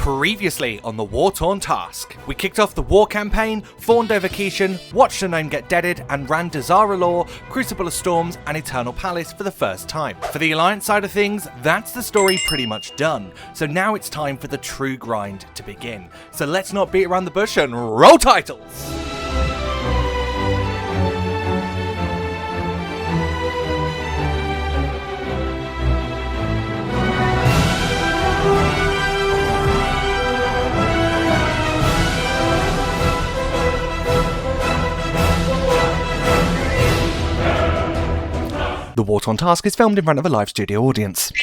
Previously on the War-Torn Task, we kicked off the war campaign, fawned over Kishan, watched a gnome get deaded, and ran Dazar'alor, Crucible of Storms, and Eternal Palace for the first time. For the Alliance side of things, that's the story pretty much done, so now it's time for the true grind to begin. So let's not beat around the bush and roll titles! The War-Torn Task is filmed in front of a live studio audience.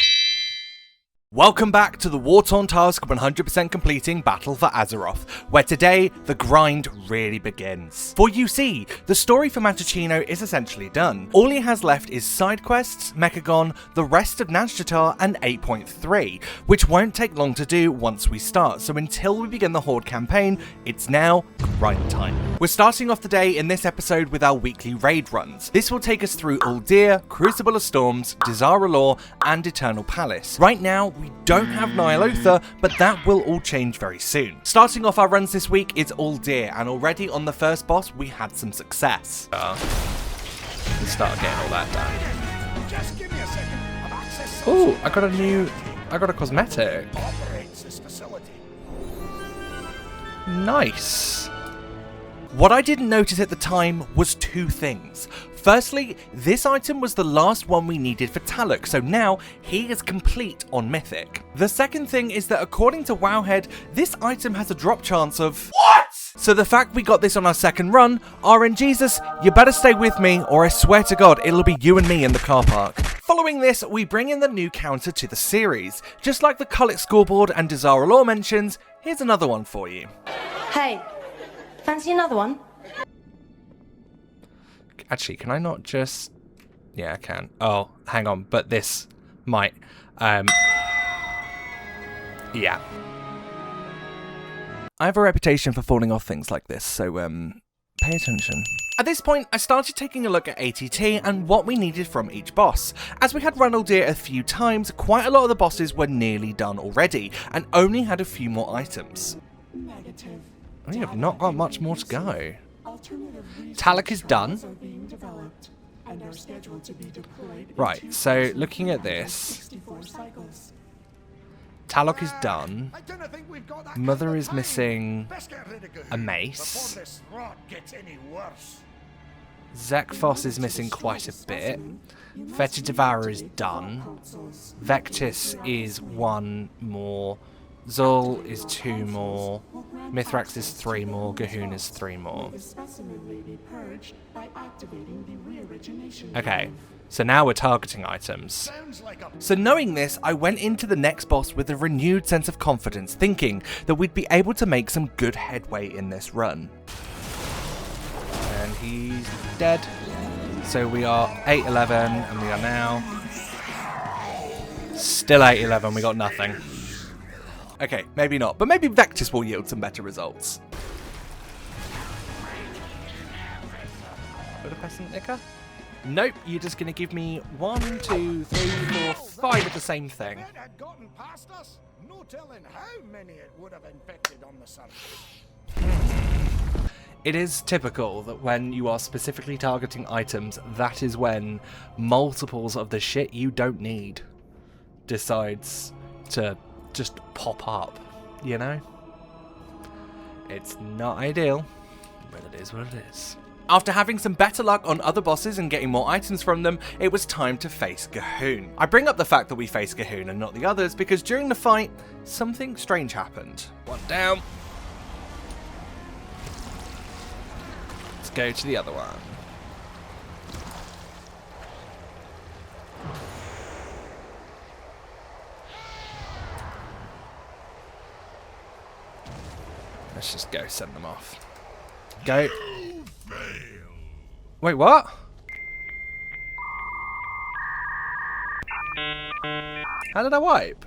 Welcome back to the War-Torn Task 100% completing Battle for Azeroth, where today the grind really begins. For you see, the story for Matchacino is essentially done. All he has left is side quests, Mechagon, the rest of Ny'alotha, and 8.3, which won't take long to do once we start, so until we begin the Horde campaign, it's now grind time. We're starting off the day in this episode with our weekly raid runs. This will take us through Uldir, Crucible of Storms, Dazar'alor, and Eternal Palace. Right now, we don't have Ny'alotha, but that will all change very soon. Starting off our runs this week is Uldir, and already on the first boss we had some success. We start getting all that done. Just give me a second. Oh, I got a cosmetic. Nice. What I didn't notice at the time was two things. Firstly, this item was the last one we needed for Taloc, so now he is complete on Mythic. The second thing is that according to Wowhead, this item has a drop chance of what? So the fact we got this on our second run, RNGesus, you better stay with me or I swear to God it'll be you and me in the car park. Following this, we bring in the new counter to the series. Just like the Colic scoreboard and Dazar'alor mentions, here's another one for you. Hey, fancy another one? Actually, can I not just... Yeah, I can. Oh, hang on. But this might... Yeah. I have a reputation for falling off things like this, so, pay attention. At this point, I started taking a look at ATT and what we needed from each boss. As we had run Uldir a few times, quite a lot of the bosses were nearly done already, and only had a few more items. Negative. We have not got much more to go. Taloc is done. Right, so looking at this, Taloc is done. Mother is missing a mace. Zekphos is missing quite a bit. Fetid Devourer is done. Vectis is one more. Zul is 2 more. Mythrax is 3 more. Gahun is 3 more. Okay, so now we're targeting items. So knowing this, I went into the next boss with a renewed sense of confidence, thinking that we'd be able to make some good headway in this run. And he's dead. So we are 8-11, and we are now still 8-11. We got nothing. Okay, maybe not, but maybe Vectis will yield some better results. Budapest Nicker? Nope, you're just going to give me 1, 2, 3, 4, 5 of the same thing. Had gotten past us. No telling how many it would have infected on the surface. It is typical that when you are specifically targeting items, that is when multiples of the shit you don't need decides to just pop up, you know? It's not ideal, but it is what it is. After having some better luck on other bosses and getting more items from them, it was time to face Gahun. I bring up the fact that we faced Gahun and not the others because during the fight, something strange happened. One down. Let's go to the other one. Let's just go send them off. Go. Wait, what? How did I wipe?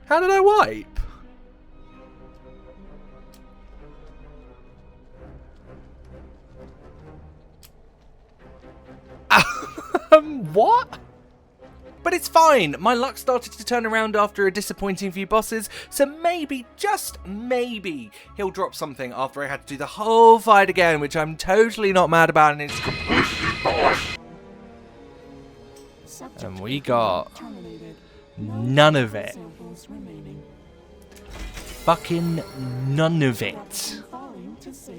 How did I wipe? What? But it's fine, my luck started to turn around after a disappointing few bosses, so maybe, just maybe, he'll drop something after I had to do the whole fight again, which I'm totally not mad about, and it's... And we got... none of it. Fucking none of it.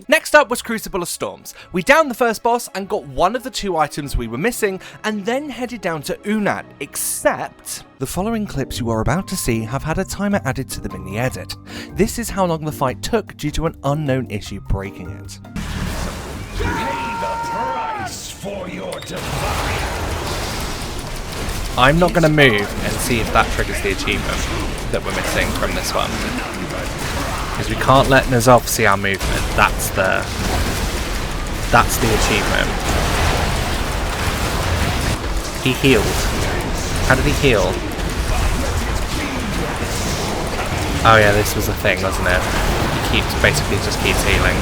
Next up was Crucible of Storms. We downed the first boss and got one of the 2 items we were missing, and then headed down to Uu'nat, except the following clips you are about to see have had a timer added to them in the edit. This is how long the fight took due to an unknown issue breaking it. Pay the price for your defiance. I'm not going to move and see if that triggers the achievement that we're missing from this one. Because we can't let Ny'alotha see our movement. That's the achievement. He healed. How did he heal? Oh yeah, this was a thing, wasn't it? He basically just keeps healing.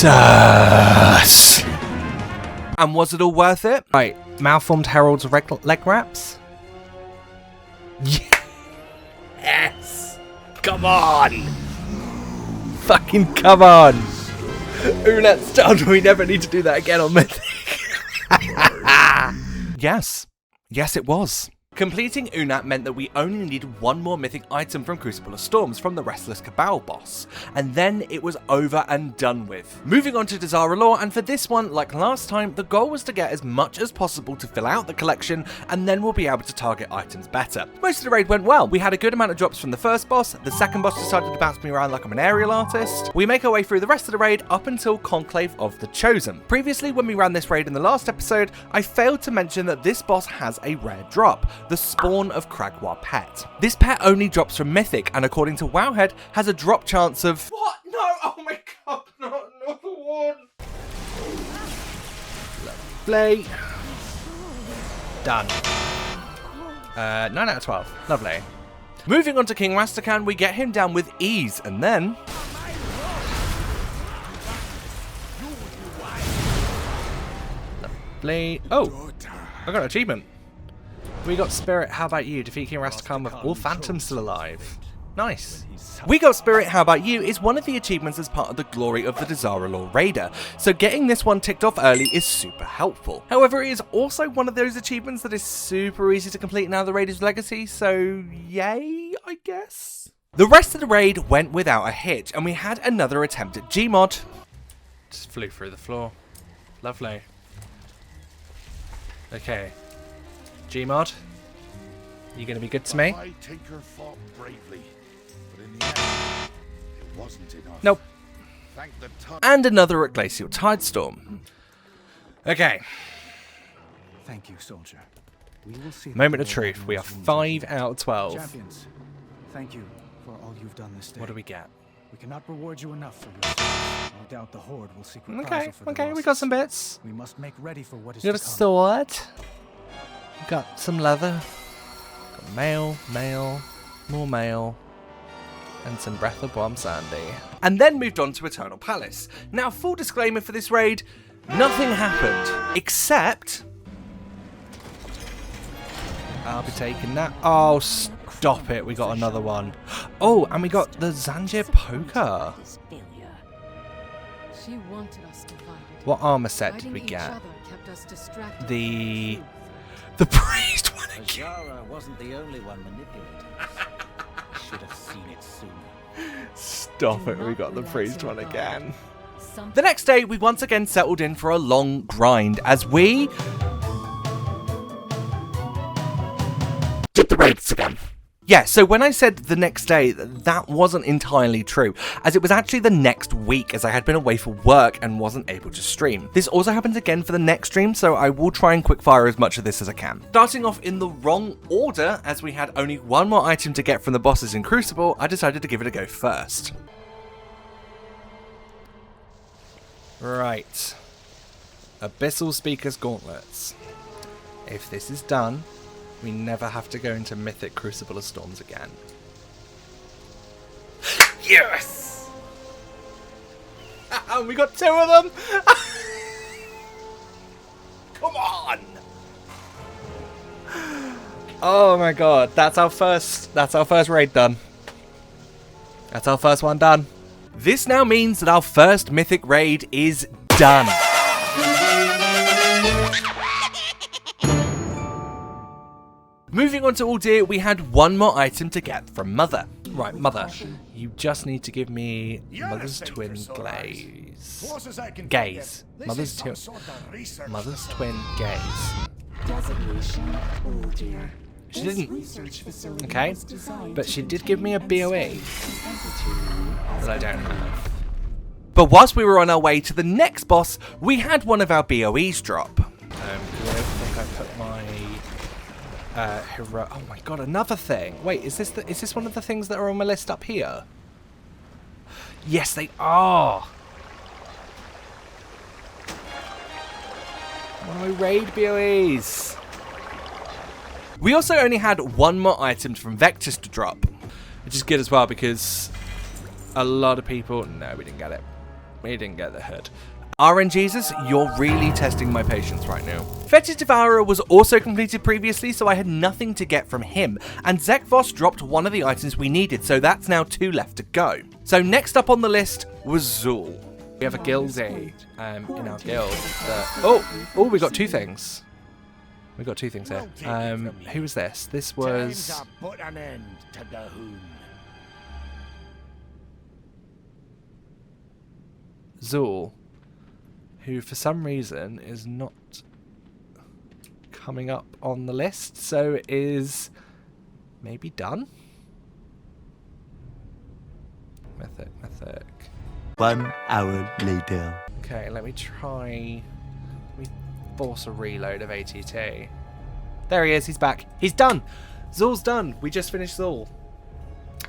Jesus! And was it all worth it? Right, malformed Herald's leg wraps? Yes! Come on! Fucking come on! Uu'nat's done, we never need to do that again on Mythic. Yes. Yes, it was. Completing Uu'nat meant that we only needed one more mythic item from Crucible of Storms from the Restless Cabal boss, and then it was over and done with. Moving on to Dazar'alor, and for this one, like last time, the goal was to get as much as possible to fill out the collection, and then we'll be able to target items better. Most of the raid went well. We had a good amount of drops from the first boss, the second boss decided to bounce me around like I'm an aerial artist. We make our way through the rest of the raid up until Conclave of the Chosen. Previously, when we ran this raid in the last episode, I failed to mention that this boss has a rare drop, the Spawn of Kragwa Pet. This pet only drops from Mythic, and according to Wowhead, has a drop chance of... What? No! Oh my god, not another one! Lovely. Done. 9 out of 12. Lovely. Moving on to King Rastakhan, we get him down with ease, and then... Lovely. Oh! I got an achievement. We got Spirit, How About You? Defeat King Rastakhan with all phantoms still alive. Nice. We Got Spirit, How About You is one of the achievements as part of the Glory of the Dazar'alor Raider, so getting this one ticked off early is super helpful. However, it is also one of those achievements that is super easy to complete now the raid is legacy, so yay, I guess? The rest of the raid went without a hitch, and we had another attempt at Gmod. Just flew through the floor. Lovely. Okay. Gmod, you gonna be good to me? My tinker fought bravely, but in the end, it wasn't enough. Nope. Thank the And another at Glacial Tidestorm. Okay. Thank you, soldier. We will see. Moment of truth. We are 5 out of 12. Champions, thank you for all you've done this day. What do we get? We cannot reward you enough for your service. No doubt the Horde will seek reprisal Okay, for the okay, we losses. got some bits. We must make ready for what is We got a to come. sword. We got some leather. Got mail, more mail. And some Breath of Bomb Sandy. And then moved on to Eternal Palace. Now, full disclaimer for this raid, nothing happened. Except... I'll be taking that. Oh, stop it. We got another one. Oh, and we got the Zanjir Poker. She wanted us divided. What armor set did we get? The priest one again. Azara wasn't the only one manipulated. I should have seen it sooner. Stop it, we got the priest one again. The next day, we once again settled in for a long grind as we... did the raids again. Yeah, so when I said the next day, that wasn't entirely true, as it was actually the next week, as I had been away for work and wasn't able to stream. This also happens again for the next stream, so I will try and quickfire as much of this as I can. Starting off in the wrong order, as we had only one more item to get from the bosses in Crucible, I decided to give it a go first. Right. Abyssal Speaker's Gauntlets. If this is done, we never have to go into Mythic Crucible of Storms again. Yes! We got 2 of them! Come on! Oh my god, that's our first raid done. That's our first one done. This now means that our first Mythic raid is done. Moving on to Uldir, we had one more item to get from Mother. Right, Mother, you just need to give me Mother's Twin Gaze. Mother's Twin Gaze. She didn't. Okay, but she did give me a BOE that I don't have. But whilst we were on our way to the next boss, we had one of our BOEs drop. I don't think I put my hero. Oh my god, another thing. Wait, is this one of the things that are on my list up here? Yes, they are. One of my raid BOEs. We also only had one more item from Vectis to drop, which is good as well because a lot of people. No, we didn't get it. We didn't get the hood. RNGesus, you're really testing my patience right now. Fetish Devourer was also completed previously, so I had nothing to get from him, and Zekvos dropped one of the items we needed, so that's now 2 left to go. So next up on the list was Zul. We have a guildie in our guild. Oh, we got 2 things. We got 2 things here. Who was this? This was Zul, who for some reason is not coming up on the list, so is maybe done? Mythic. 1 hour later. Okay, let me force a reload of ATT. There he is, he's back. He's done! Zul's done. We just finished Zul.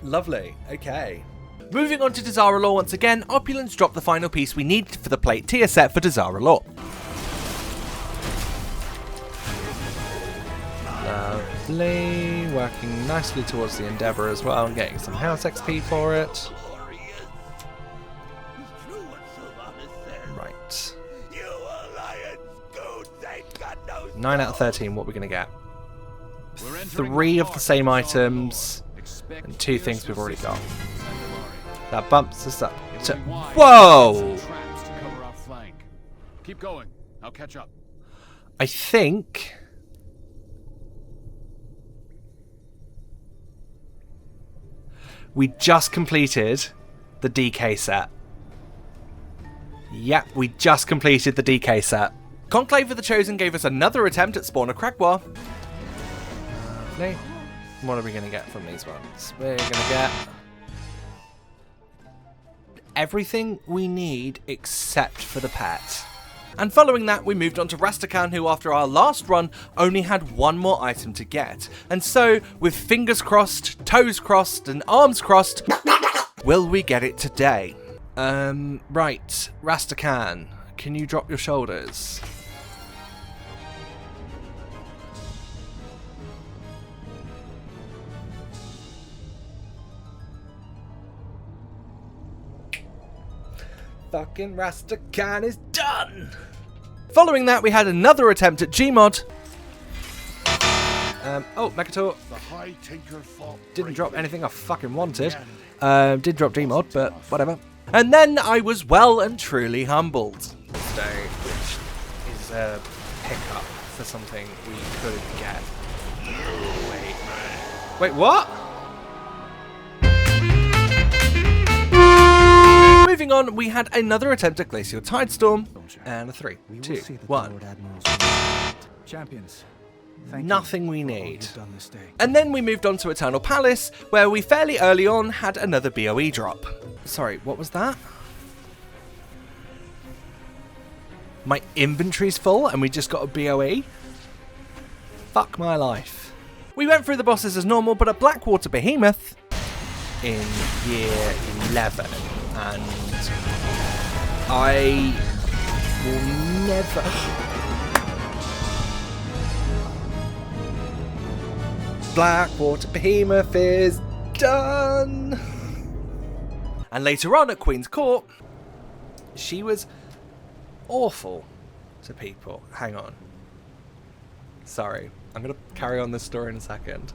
Lovely, okay. Moving on to Dazar'alor once again, Opulence dropped the final piece we needed for the plate tier set for Dazar'alor. Lovely, working nicely towards the Endeavour as well, and getting some house XP for it. Right. 9 out of 13, what we're going to get? 3 of the same items, and 2 things we've already got. That bumps us up to... Whoa! Keep going. I'll catch up. I think... we just completed the DK set. Yep, we just completed the DK set. Conclave of the Chosen gave us another attempt at Spawn of Kragwa. Lovely. What are we going to get from these ones? We're going to get everything we need except for the pet. And following that, we moved on to Rastakhan, who after our last run only had 1 more item to get. And so, with fingers crossed, toes crossed, and arms crossed, will we get it today? Right, Rastakhan, can you drop your shoulders? Fucking Rastakhan is done! Following that, we had another attempt at Gmod. Mekator didn't drop anything I fucking wanted. Did drop Gmod, but whatever. And then I was well and truly humbled. Today, which is a pickup for something we could get. Wait, what? Moving on, we had another attempt at Glacial Tidestorm, and a 3, 2, 1. Champions, Thank Nothing you we for all need. you've done this day. And then we moved on to Eternal Palace, where we fairly early on had another BOE drop. Sorry, what was that? My inventory's full and we just got a BOE? Fuck my life. We went through the bosses as normal, but a Blackwater Behemoth in year 11. And I will never... Blackwater Behemoth is done! And later on at Queen's Court, she was awful to people. Hang on. Sorry. I'm going to carry on this story in a second.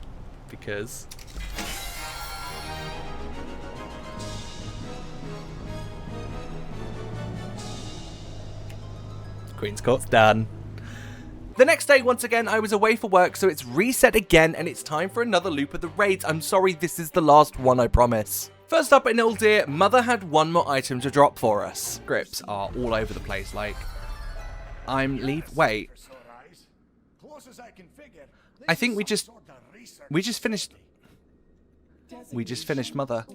Because... Queen's Court's done. The next day, once again, I was away for work, so it's reset again, and it's time for another loop of the raids. I'm sorry, this is the last one, I promise. First up in Uldir, Mother had one more item to drop for us. Scripts are all over the place, like... Wait. I think we just finished... We just finished Mother.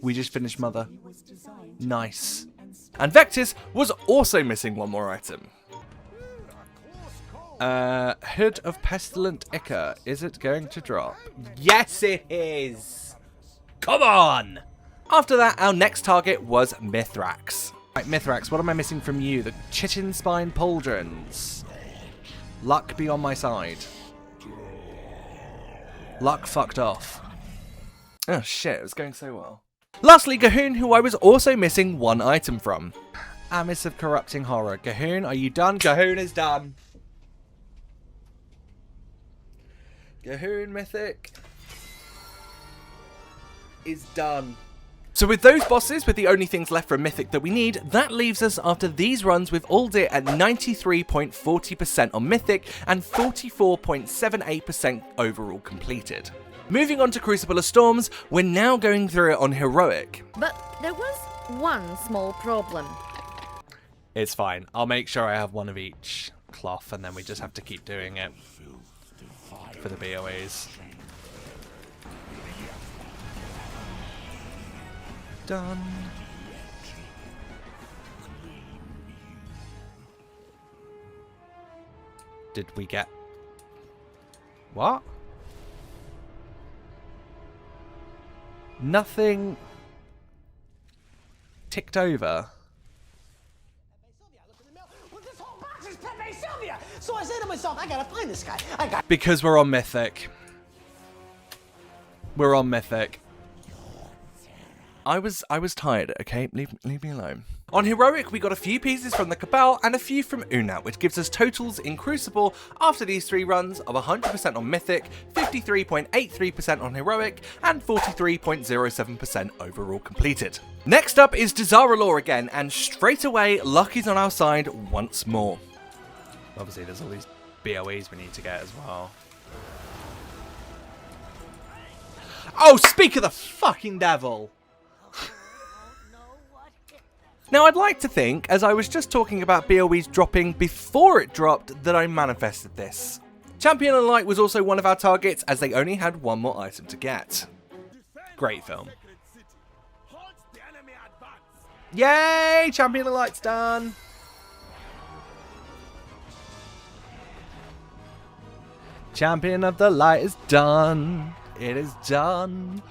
We just finished Mother. Nice. And Vectis was also missing one more item. Hood of Pestilent Ichor. Is it going to drop? Yes, it is! Come on! After that, our next target was Mythrax. Right, Mythrax, what am I missing from you? The Chitin Spine Pauldrons. Luck be on my side. Luck fucked off. Oh shit, it was going so well. Lastly, Gahoon, who I was also missing one item from. Amis of Corrupting Horror. Gahoon, are you done? Gahoon is done. Gahoon Mythic is done. So with those bosses, with the only things left from Mythic that we need, that leaves us after these runs with Uldir at 93.40% on Mythic and 44.78% overall completed. Moving on to Crucible of Storms, we're now going through it on Heroic. But there was one small problem. It's fine. I'll make sure I have one of each cloth and then we just have to keep doing it for the BOAs. Done. Did we get... What? Nothing ticked over. So I say to myself, I gotta find this guy. Because we're on Mythic. We're on Mythic. I was tired, okay? Leave me alone. On Heroic, we got a few pieces from the Cabal and a few from Uu'nat, which gives us totals in Crucible after these 3 runs of 100% on Mythic, 53.83% on Heroic, and 43.07% overall completed. Next up is Dazar'alor again, and straight away, luck is on our side once more. Obviously, there's all these BOEs we need to get as well. Oh, speak of the fucking devil! Now, I'd like to think, as I was just talking about BOEs dropping before it dropped, that I manifested this. Champion of Light was also one of our targets, as they only had one more item to get. Great film. Yay! Champion of Light's done! Champion of the Light is done. It is done.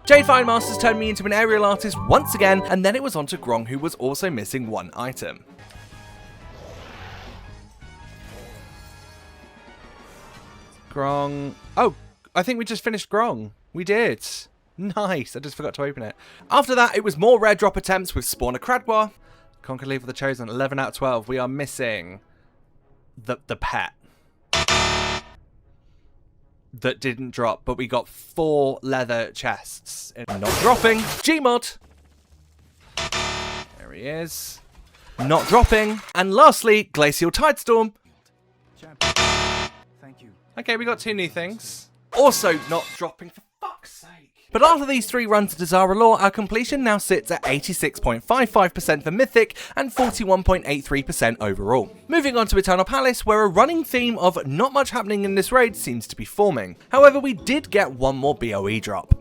Jade Fine Masters turned me into an aerial artist once again, and then it was on to Grong, who was also missing one item. Grong. Oh, I think we just finished Grong. We did. Nice. I just forgot to open it. After that, it was more rare drop attempts with Spawner Kradwa. Conquer Leave of the Chosen, 11 out of 12. We are missing the pet. That didn't drop, but we got 4 leather chests. Not dropping. Gmod. There he is. Not dropping. And lastly, Glacial Tidestorm. Thank you. Okay, we got 2 new things. Also not dropping, for fuck's sake. But after these 3 runs of Dazar'alor, our completion now sits at 86.55% for Mythic and 41.83% overall. Moving on to Eternal Palace, where a running theme of not much happening in this raid seems to be forming. However, we did get one more BOE drop.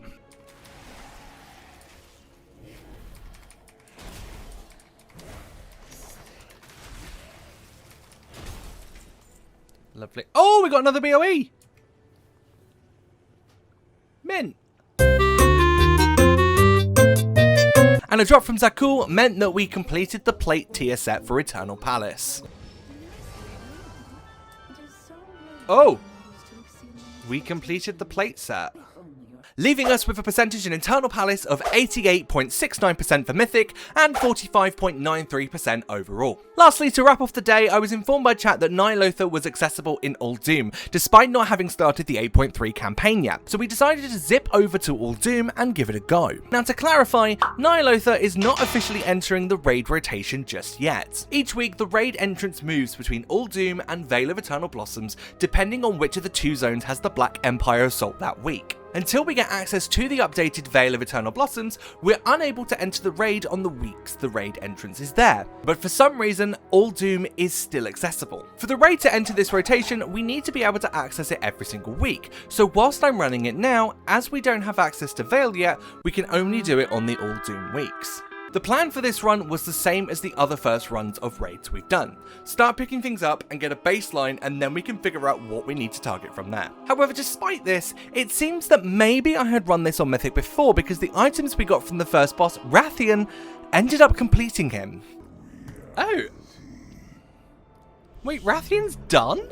Lovely. Oh, we got another BOE! Mint! And a drop from Zakul meant that we completed the plate tier set for Eternal Palace. Oh! We completed the plate set. Leaving us with a percentage in Eternal Palace of 88.69% for Mythic and 45.93% overall. Lastly, to wrap off the day, I was informed by chat that Ny'alotha was accessible in Uldir, despite not having started the 8.3 campaign yet, so we decided to zip over to Uldir and give it a go. Now to clarify, Ny'alotha is not officially entering the raid rotation just yet. Each week, the raid entrance moves between Uldir and Vale of Eternal Blossoms, depending on which of the 2 zones has the Black Empire assault that week. Until we get access to the updated Vale of Eternal Blossoms, we're unable to enter the raid on the weeks the raid entrance is there, but for some reason, Uldir is still accessible. For the raid to enter this rotation, we need to be able to access it every single week, so whilst I'm running it now, as we don't have access to Vale yet, we can only do it on the Uldir weeks. The plan for this run was the same as the other first runs of raids we've done. Start picking things up and get a baseline, and then we can figure out what we need to target from there. However, despite this, it seems that maybe I had run this on Mythic before because the items we got from the first boss, Rathian, ended up completing him. Oh. Wait, Rathian's done?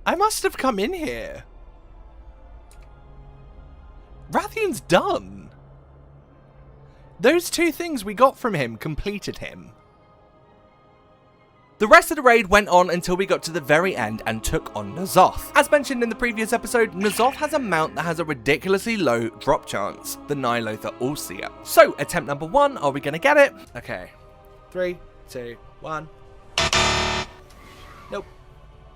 I must have come in here. Rathian's done. Those 2 things we got from him completed him. The rest of the raid went on until we got to the very end and took on N'Zoth. As mentioned in the previous episode, N'Zoth has a mount that has a ridiculously low drop chance, the Ny'alotha Allseer. So, attempt number 1, are we going to get it? Okay. 3, 2, 1. Nope.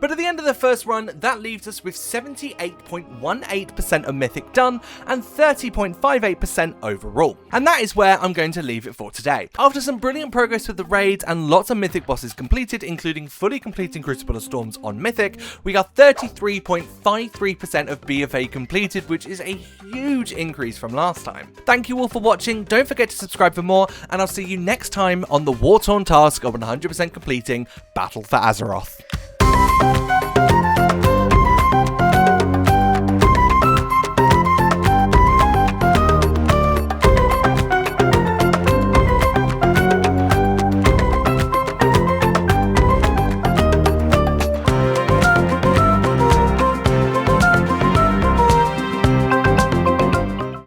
But at the end of the first run, that leaves us with 78.18% of Mythic done and 30.58% overall. And that is where I'm going to leave it for today. After some brilliant progress with the raids and lots of Mythic bosses completed, including fully completing Crucible of Storms on Mythic, we got 33.53% of BFA completed, which is a huge increase from last time. Thank you all for watching, don't forget to subscribe for more, and I'll see you next time on the war-torn task of 100% completing Battle for Azeroth.